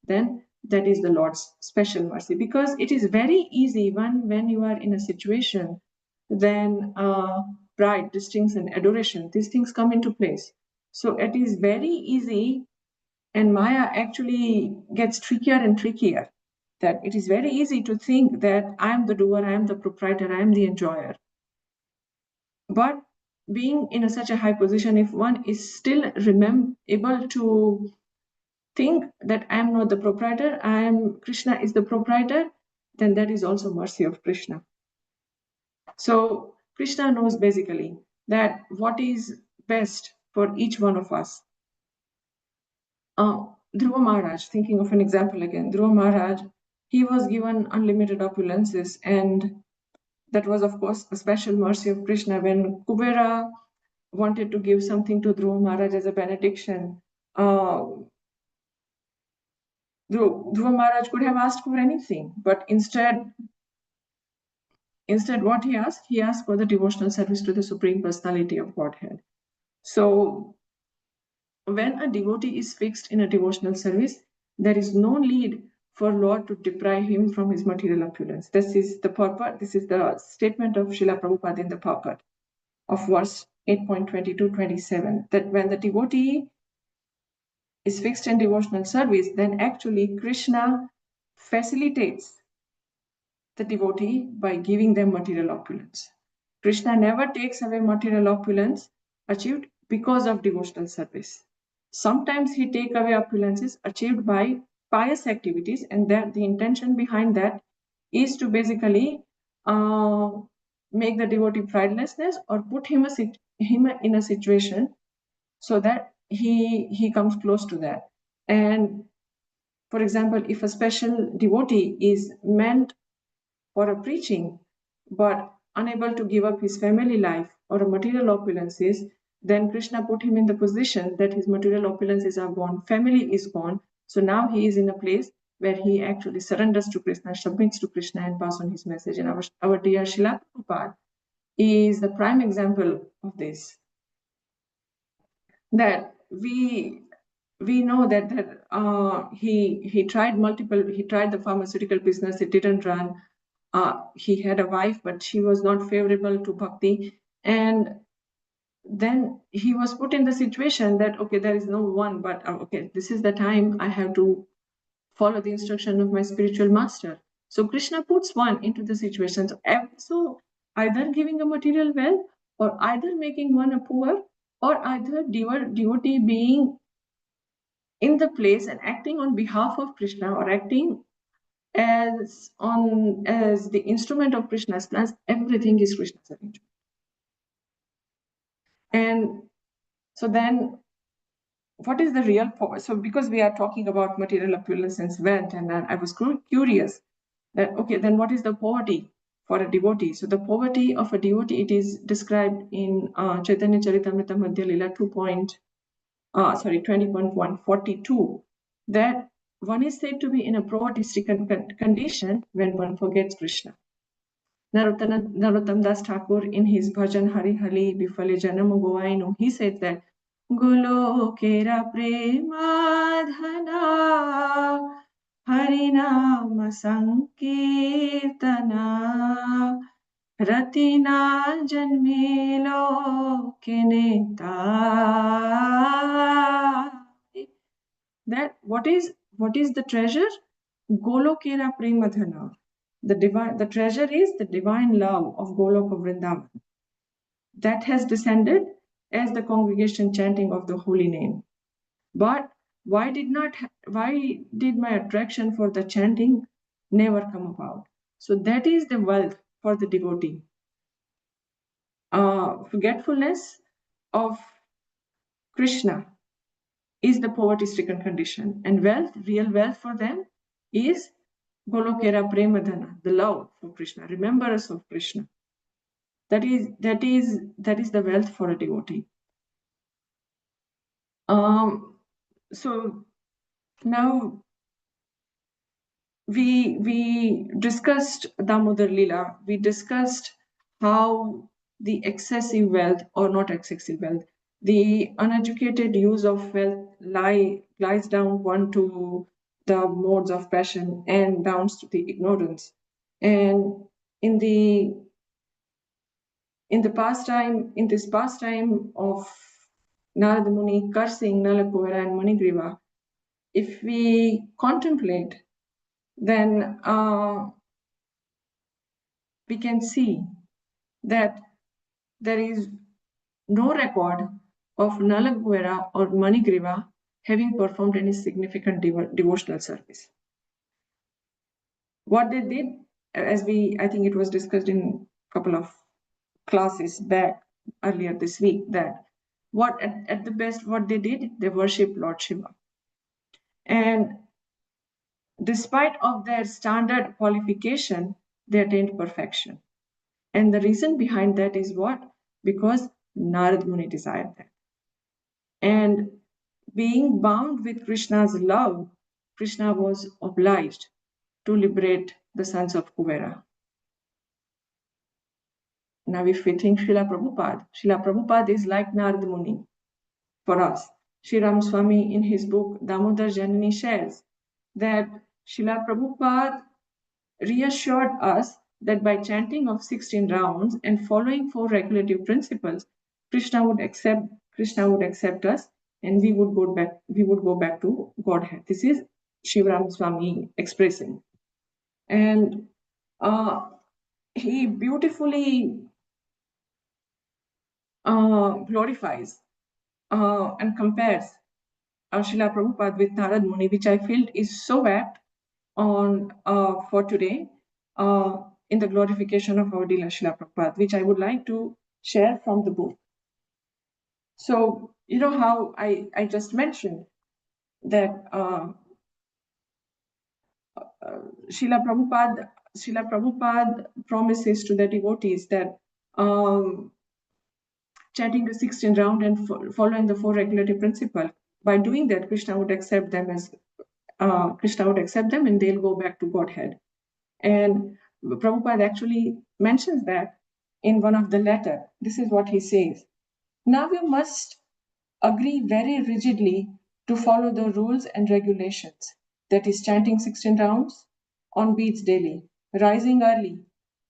then that is the Lord's special mercy. Because it is very easy when you are in a situation, then pride, distinction, adoration, these things come into place. So it is very easy, and Maya actually gets trickier and trickier, that it is very easy to think that I am the doer, I am the proprietor, I am the enjoyer. But being in such a high position, if one is still able to think that I am not the proprietor, Krishna is the proprietor, then that is also mercy of Krishna. So Krishna knows basically that what is best for each one of us. Dhruva Maharaj, thinking of an example again, Dhruva Maharaj, he was given unlimited opulences, and that was, of course, a special mercy of Krishna. When Kubera wanted to give something to Dhruva Maharaj as a benediction, Dhruva Maharaj could have asked for anything, but instead what he asked for the devotional service to the Supreme Personality of Godhead. So when a devotee is fixed in a devotional service, there is no need for Lord to deprive him from his material opulence. This is the purport. This is the statement of Srila Prabhupada in the purport of verse 8.22-27, that when the devotee is fixed in devotional service, then actually Krishna facilitates the devotee by giving them material opulence. Krishna never takes away material opulence achieved because of devotional service. Sometimes he takes away opulences achieved by pious activities, and that the intention behind that is to basically make the devotee pridelessness or put him in a situation so that he comes close to that. And for example, if a special devotee is meant for a preaching but unable to give up his family life or a material opulences, then Krishna put him in the position that his material opulences are gone, family is gone. So now he is in a place where he actually surrenders to Krishna, submits to Krishna, and passes on his message. And our dear Srila Prabhupada is the prime example of this. That we know that he tried the pharmaceutical business, it didn't run. He had a wife, but she was not favorable to bhakti, and then he was put in the situation that, okay, there is no one, but okay, this is the time I have to follow the instruction of my spiritual master. So Krishna puts one into the situation. So either giving a material wealth, or either making one a poor, or either devotee being in the place and acting on behalf of Krishna, or acting as the instrument of Krishna's plans. Everything is Krishna's arrangement. And so then, what is the real power? So because we are talking about material opulence and wealth, and I was curious that, okay, then what is the poverty for a devotee? So the poverty of a devotee, it is described in Chaitanya Charitamrita Madhya Lila 20.142, that one is said to be in a poverty-stricken condition when one forgets Krishna. Narottam Das Thakur, in his bhajan Hari Hali Bifale Janam Goainu, he said that Gulo Kera Premadhana Harinama Sankirtana Ratina Janmilo Keneta. That what is the treasure? Golokera Premadhana. The treasure is the divine love of Golok of Vrindavan that has descended as the congregation chanting of the holy name. But why did my attraction for the chanting never come about? So that is the wealth for the devotee. Forgetfulness of Krishna is the poverty-stricken condition, and wealth, real wealth for them, is Golokera Premadhana, the love for Krishna, remembrance of Krishna. That is the wealth for a devotee. So now we discussed Damodar Lila. We discussed how the excessive wealth, or not excessive wealth, the uneducated use of wealth lies down one to the modes of passion and downs to the ignorance. And in this pastime of Narada Muni cursing Nalakuvara and Manigriva, if we contemplate, then we can see that there is no record of Nalakuvara or Manigriva having performed any significant devotional service. What they did, as I think it was discussed in a couple of classes back earlier this week, that at the best what they did, they worshipped Lord Shiva. And despite of their standard qualification, they attained perfection. And the reason behind that is what? Because Narad Muni desired that. And being bound with Krishna's love, Krishna was obliged to liberate the sons of Kuvera. Now, if we think Srila Prabhupada is like Narad Muni for us. Sri Ram Swami in his book Damodar Janani shares that Srila Prabhupada reassured us that by chanting of 16 rounds and following 4 regulative principles, Krishna would accept us, and we would go back to Godhead. This is Shivaram Swami expressing. And he beautifully glorifies and compares Srila Prabhupada with Narad Muni, which I feel is so apt on for today in the glorification of our dear Srila Prabhupada, which I would like to share from the book. So, you know how I just mentioned that Srila Prabhupada promises to the devotees that chanting the 16 round and following the 4 regulative principle, by doing that, Krishna would accept them and they'll go back to Godhead. And Prabhupada actually mentions that in one of the letter. This is what he says. Now you must agree very rigidly to follow the rules and regulations. That is chanting 16 rounds on beats daily, rising early,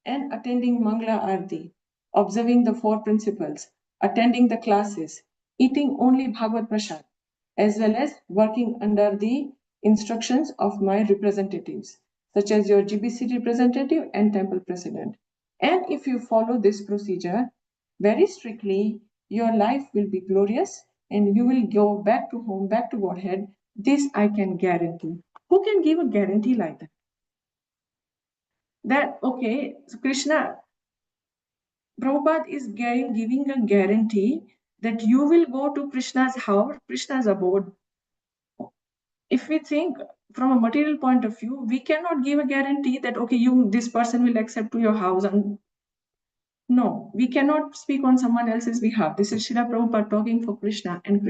and attending Mangala Arti, observing the 4 principles, attending the classes, eating only Bhagavad Prasad, as well as working under the instructions of my representatives, such as your GBC representative and temple president. And if you follow this procedure very strictly, your life will be glorious and you will go back to home, back to Godhead. This I can guarantee. Who can give a guarantee like that? That, okay, so Prabhupada is giving a guarantee that you will go to Krishna's house, Krishna's abode. If we think from a material point of view, we cannot give a guarantee that, okay, this person will accept to your house. And no, we cannot speak on someone else's behalf. This is Srila Prabhupada talking for Krishna. And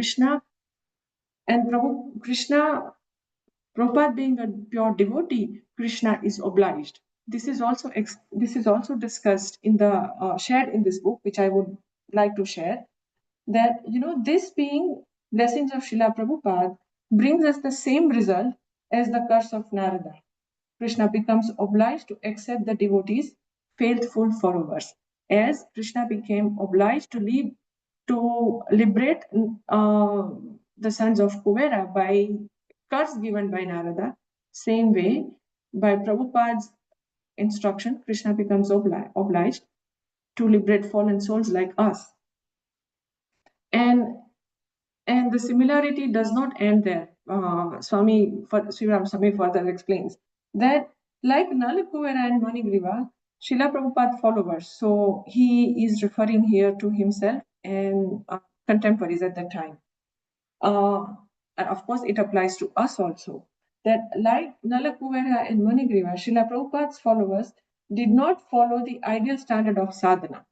Prabhupada being a pure devotee, Krishna is obliged. This is also discussed in the shared in this book, which I would like to share. That this being blessings of Srila Prabhupada brings us the same result as the curse of Narada. Krishna becomes obliged to accept the devotees' faithful followers, as Krishna became obliged to liberate the sons of Kuvera by curse given by Narada. Same way, by Prabhupada's instruction, Krishna becomes obliged to liberate fallen souls like us. And the similarity does not end there. Sriram Swami further explains that like Nalakuvera and Manigriva, Srila Prabhupada followers, so he is referring here to himself and contemporaries at that time. And of course, it applies to us also. That like Nalakuvera and Manigriva, Srila Prabhupada's followers did not follow the ideal standard of sadhana.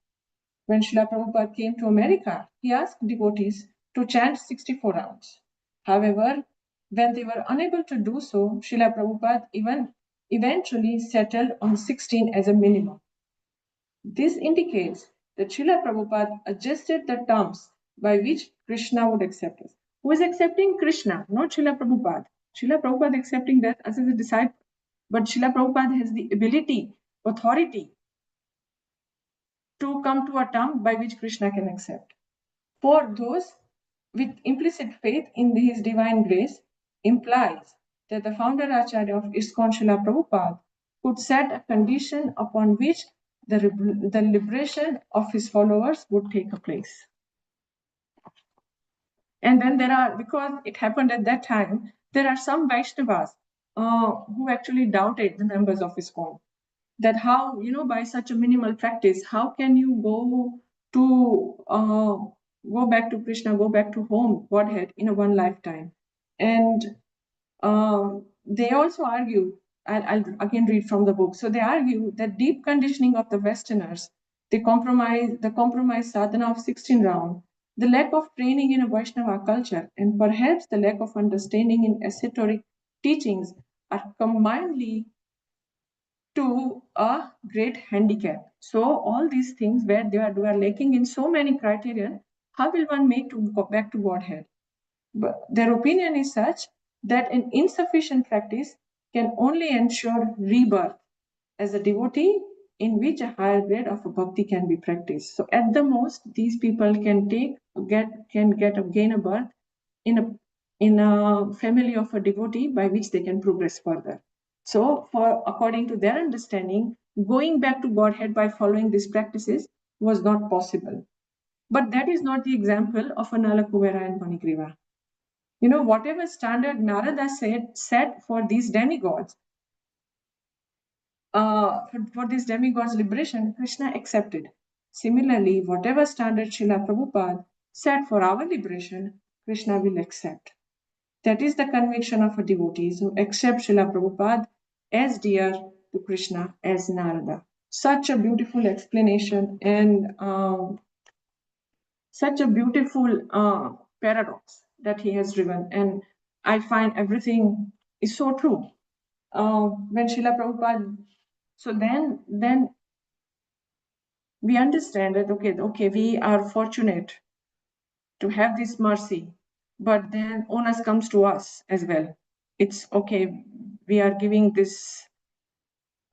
When Srila Prabhupada came to America, he asked devotees to chant 64 rounds. However, when they were unable to do so, Srila Prabhupada eventually settled on 16 as a minimum. This indicates that Srila Prabhupada adjusted the terms by which Krishna would accept us. Who is accepting Krishna? Not Srila Prabhupada. Srila Prabhupada accepting us as a disciple. But Srila Prabhupada has the ability, authority to come to a term by which Krishna can accept. For those with implicit faith in his divine grace implies that the founder Acharya of ISKCON Srila Prabhupada could set a condition upon which the liberation of his followers would take place. And then because it happened at that time, there are some Vaishnavas who actually doubted the members of ISKCON. That how, by such a minimal practice, how can you go back to Krishna, go back to home, Godhead, in a one lifetime? And they also argue, I'll again read from the book. So they argue that deep conditioning of the Westerners, the compromise sadhana of 16 round, the lack of training in a Vaishnava culture, and perhaps the lack of understanding in esoteric teachings are combinedly to a great handicap. So all these things where they are lacking in so many criteria, how will one make to go back to Godhead? But their opinion is such that an insufficient practice can only ensure rebirth as a devotee in which a higher grade of a bhakti can be practiced. So at the most, these people can gain a birth in a family of a devotee by which they can progress further. So according to their understanding, going back to Godhead by following these practices was not possible. But that is not the example of a Nalakuvara and Manigriva. Whatever standard Narada set for these demigods, for this demigod's liberation, Krishna accepted. Similarly, whatever standard Srila Prabhupada set for our liberation, Krishna will accept. That is the conviction of a devotee who accepts Srila Prabhupada as dear to Krishna as Narada. Such a beautiful explanation and such a beautiful paradox that he has driven. And I find everything is so true. When Srila Prabhupada, so then we understand that, okay, we are fortunate to have this mercy, but then onus comes to us as well. It's okay, we are giving this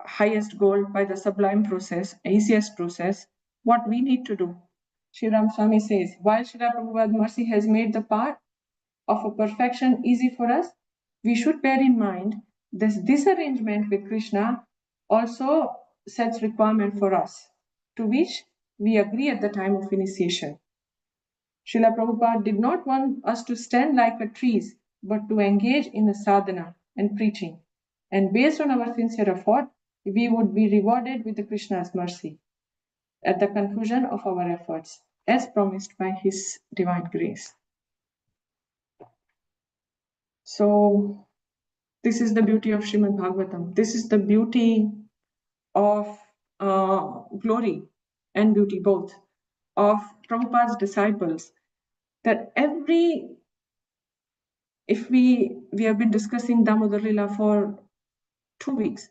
highest goal by the sublime process, easiest process. What we need to do, Sri Ram Swami says, while Srila Prabhupada's mercy has made the path of a perfection easy for us, we should bear in mind this disarrangement with Krishna also sets requirement for us, to which we agree at the time of initiation. Srila Prabhupada did not want us to stand like a trees, but to engage in a sadhana and preaching. And based on our sincere effort, we would be rewarded with the Krishna's mercy at the conclusion of our efforts, as promised by His divine grace. So, this is the beauty of Srimad Bhagavatam. This is the beauty of glory and beauty both of Prabhupada's disciples. That if we have been discussing Damodar Lila for 2 weeks,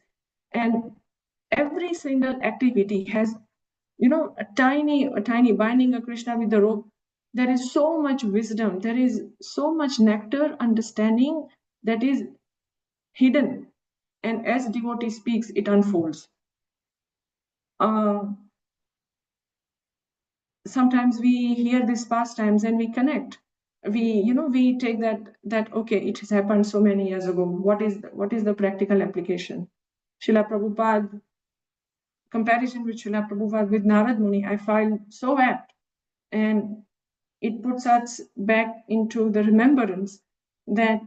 and every single activity has, a tiny binding a Krishna with the rope. There is so much wisdom, there is so much nectar understanding that is hidden, and as devotee speaks, it unfolds. Sometimes we hear these pastimes and we connect. We take that okay, it has happened so many years ago. What is the practical application? Srila Prabhupada, comparison with Srila Prabhupada with Narad Muni, I find so apt, and it puts us back into the remembrance that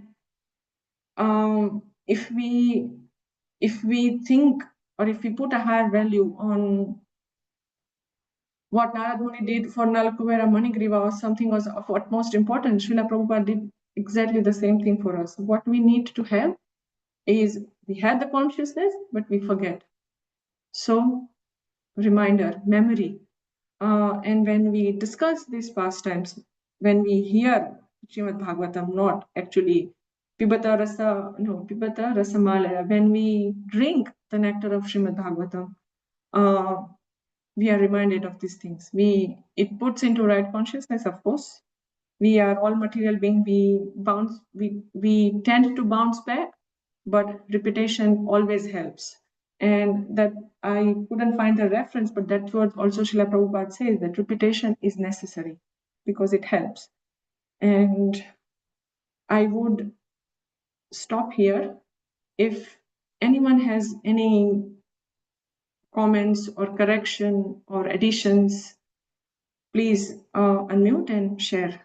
if we think, or if we put a higher value on what Narad Muni did for Nalakuvara Manigriva or something was of utmost importance, Srila Prabhupada did exactly the same thing for us. What we need to have is, we had the consciousness, but we forget. So, reminder, memory. And when we discuss these pastimes, when we hear Srimad Bhagavatam, not actually Pibata Rasamalaya, when we drink the nectar of Srimad Bhagavatam, we are reminded of these things. It puts into right consciousness, of course. We are all material beings. We tend to bounce back, but repetition always helps. And that I couldn't find the reference, but that's what also Srila Prabhupada says, that repetition is necessary because it helps. And I would stop here. If anyone has any comments or correction or additions, please unmute and share.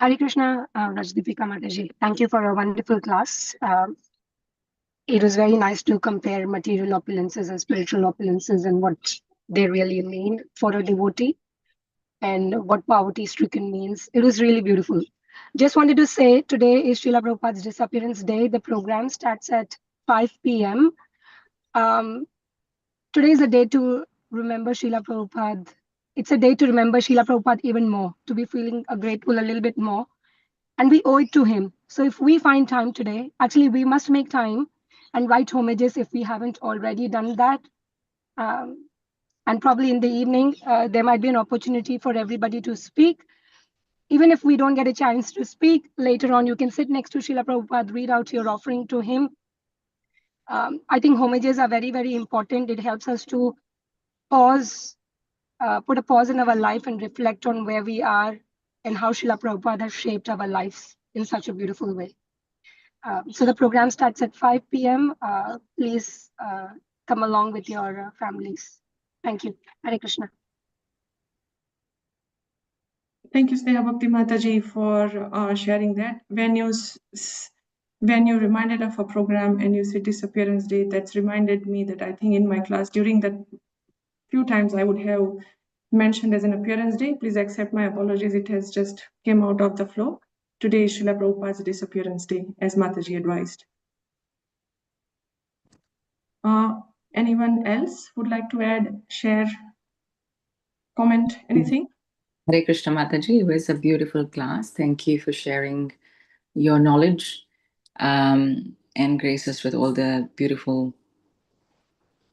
Hare Krishna, Rajdipika Mataji. Thank you for a wonderful class. It was very nice to compare material opulences and spiritual opulences and what they really mean for a devotee and what poverty-stricken means. It was really beautiful. Just wanted to say, today is Srila Prabhupada's disappearance day. The program starts at 5 p.m. Today is a day to remember Srila Prabhupada. It's a day to remember Srila Prabhupada even more, to be feeling grateful a little bit more. And we owe it to him. So if we find time today, actually we must make time and write homages if we haven't already done that. And probably in the evening, there might be an opportunity for everybody to speak. even if we don't get a chance to speak later on, you can sit next to Srila Prabhupada, read out your offering to him. I think homages are very, very important. It helps us to pause, put a pause in our life and reflect on where we are and how Srila Prabhupada has shaped our lives in such a beautiful way. So the program starts at 5 p.m. Please come along with your families. Thank you. Hare Krishna. Thank you, Sneha Bhakti Mataji, for sharing that. When you reminded of a program and you said disappearance day, that's reminded me that I think in my class during that few times I would have mentioned as an appearance day. Please accept my apologies. It has just came out of the flow. Today is Srila Prabhupada's disappearance day, as Mataji advised. Anyone else would like to add, share, comment, anything? Hare Krishna Mataji, it was a beautiful class. Thank you for sharing your knowledge and grace us with all the beautiful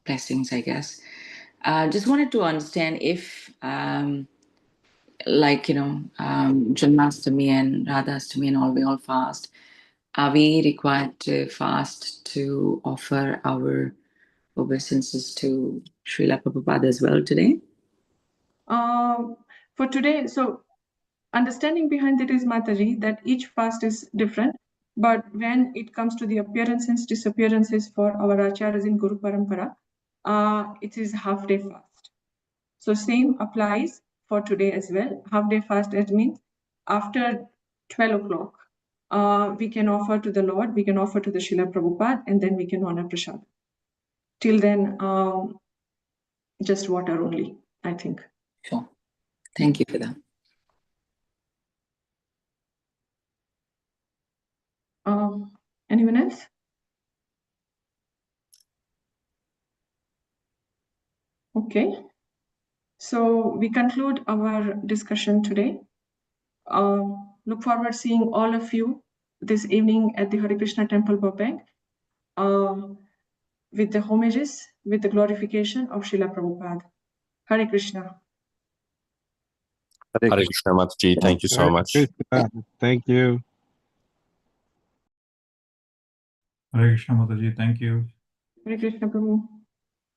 blessings, I guess. Just wanted to understand if, Janmashtami and Radhastami and all, we all fast. Are we required to fast to offer our obeisances to Srila Prabhupada as well today? For today, so understanding behind it is Mataji, that each fast is different. But when it comes to the appearances, disappearances for our acharyas in Guru Parampara, it is half-day fast. So same applies for today as well. Half-day fast, it means after 12 o'clock, we can offer to the Lord, we can offer to the Srila Prabhupada, and then we can honor prasad. Till then, just water only, I think. Sure. Thank you for that. Anyone else? Okay. So we conclude our discussion today. Look forward to seeing all of you this evening at the Harekrishnatemple with the homages, with the glorification of Srila Prabhupada. Hare Krishna. Hare Krishna Mataji, thank you so much. Thank you. Hare Krishna Mataji, thank you. Hare Krishna Prabhu.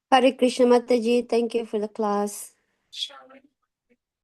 Hare Krishna Mataji, thank you for the class.